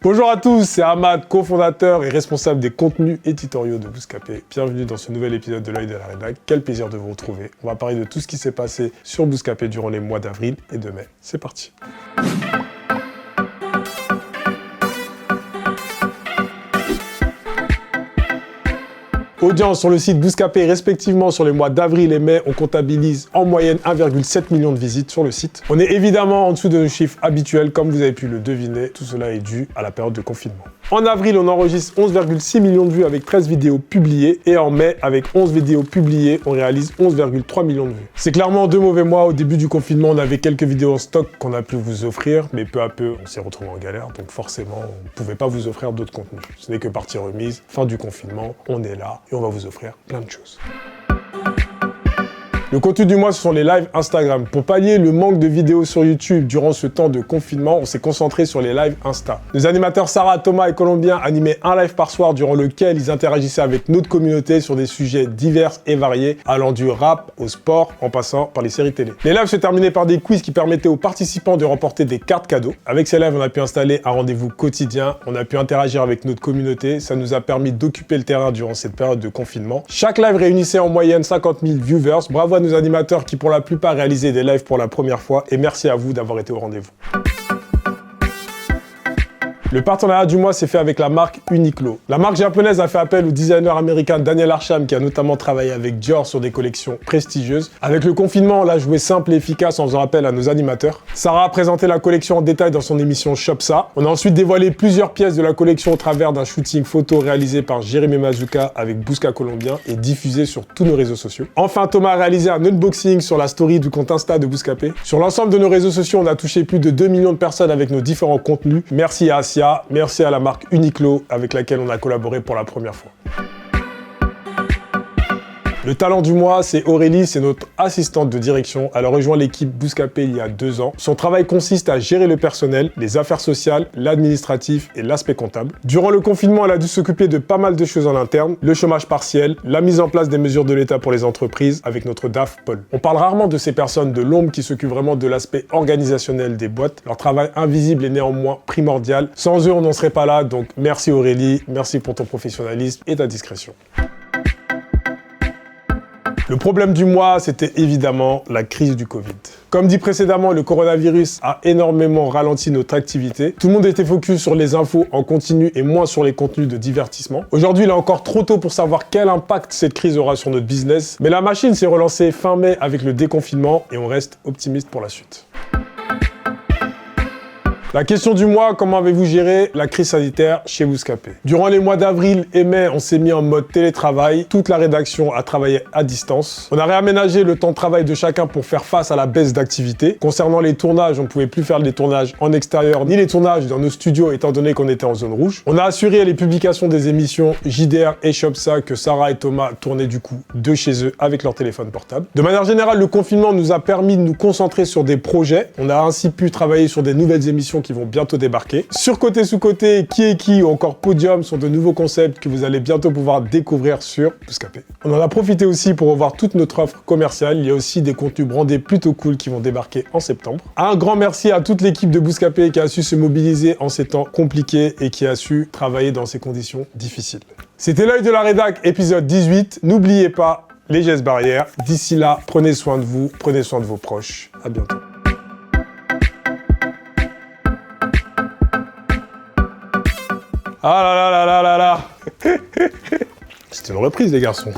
Bonjour à tous, c'est Ahmad, cofondateur et responsable des contenus éditoriaux de Bouscapé. Bienvenue dans ce nouvel épisode de l'œil de la rédac. Quel plaisir de vous retrouver. On va parler de tout ce qui s'est passé sur Bouscapé durant les mois d'avril et de mai. C'est parti. Audience sur le site Bouscapé, respectivement sur les mois d'avril et mai, on comptabilise en moyenne 1,7 million de visites sur le site. On est évidemment en dessous de nos chiffres habituels, comme vous avez pu le deviner. Tout cela est dû à la période de confinement. En avril, on enregistre 11,6 millions de vues avec 13 vidéos publiées. Et en mai, avec 11 vidéos publiées, on réalise 11,3 millions de vues. C'est clairement 2 mauvais mois. Au début du confinement, on avait quelques vidéos en stock qu'on a pu vous offrir. Mais peu à peu, on s'est retrouvé en galère. Donc forcément, on ne pouvait pas vous offrir d'autres contenus. Ce n'est que partie remise. Fin du confinement, on est là et on va vous offrir plein de choses. Le contenu du mois, ce sont les lives Instagram. Pour pallier le manque de vidéos sur YouTube durant ce temps de confinement, on s'est concentré sur les lives Insta. Nos animateurs Sarah, Thomas et Colombien animaient un live par soir durant lequel ils interagissaient avec notre communauté sur des sujets divers et variés, allant du rap au sport en passant par les séries télé. Les lives se terminaient par des quiz qui permettaient aux participants de remporter des cartes cadeaux. Avec ces lives, on a pu installer un rendez-vous quotidien, on a pu interagir avec notre communauté, ça nous a permis d'occuper le terrain durant cette période de confinement. Chaque live réunissait en moyenne 50 000 viewers. Bravo à nos animateurs qui pour la plupart réalisaient des lives pour la première fois et merci à vous d'avoir été au rendez-vous. Le partenariat du mois s'est fait avec la marque Uniqlo. La marque japonaise a fait appel au designer américain Daniel Arsham qui a notamment travaillé avec Dior sur des collections prestigieuses. Avec le confinement, on l'a joué simple et efficace en faisant appel à nos animateurs. Sarah a présenté la collection en détail dans son émission Shop Ça. On a ensuite dévoilé plusieurs pièces de la collection au travers d'un shooting photo réalisé par Jérémy Mazuka avec Bousca Colombien et diffusé sur tous nos réseaux sociaux. Enfin, Thomas a réalisé un unboxing sur la story du compte Insta de Bouscapé. Sur l'ensemble de nos réseaux sociaux, on a touché plus de 2 millions de personnes avec nos différents contenus. Merci à Asia. Merci à la marque Uniqlo avec laquelle on a collaboré pour la première fois. Le talent du mois, c'est Aurélie, c'est notre assistante de direction. Elle a rejoint l'équipe Bouscapé il y a 2 ans. Son travail consiste à gérer le personnel, les affaires sociales, l'administratif et l'aspect comptable. Durant le confinement, elle a dû s'occuper de pas mal de choses en interne, le chômage partiel, la mise en place des mesures de l'État pour les entreprises avec notre DAF Paul. On parle rarement de ces personnes de l'ombre qui s'occupent vraiment de l'aspect organisationnel des boîtes. Leur travail invisible est néanmoins primordial. Sans eux, on n'en serait pas là. Donc merci Aurélie, merci pour ton professionnalisme et ta discrétion. Le problème du mois, c'était évidemment la crise du Covid. Comme dit précédemment, le coronavirus a énormément ralenti notre activité. Tout le monde était focus sur les infos en continu et moins sur les contenus de divertissement. Aujourd'hui, il est encore trop tôt pour savoir quel impact cette crise aura sur notre business. Mais la machine s'est relancée fin mai avec le déconfinement et on reste optimiste pour la suite. La question du mois, comment avez-vous géré la crise sanitaire chez Bouscapé? Durant les mois d'avril et mai, on s'est mis en mode télétravail. Toute la rédaction a travaillé à distance. On a réaménagé le temps de travail de chacun pour faire face à la baisse d'activité. Concernant les tournages, on ne pouvait plus faire les tournages en extérieur ni les tournages dans nos studios étant donné qu'on était en zone rouge. On a assuré les publications des émissions JDR et Shop Ça que Sarah et Thomas tournaient du coup de chez eux avec leur téléphone portable. De manière générale, le confinement nous a permis de nous concentrer sur des projets. On a ainsi pu travailler sur des nouvelles émissions qui vont bientôt débarquer. Sur Côté sous Côté, Qui est qui ou encore Podium sont de nouveaux concepts que vous allez bientôt pouvoir découvrir sur Bouscapé. On en a profité aussi pour revoir toute notre offre commerciale. Il y a aussi des contenus brandés plutôt cool qui vont débarquer en septembre. Un grand merci à toute l'équipe de Bouscapé qui a su se mobiliser en ces temps compliqués et qui a su travailler dans ces conditions difficiles. C'était l'œil de la rédac, épisode 18. N'oubliez pas les gestes barrières. D'ici là, prenez soin de vous, prenez soin de vos proches. À bientôt. Ah là là là là là là. C'était une reprise les garçons.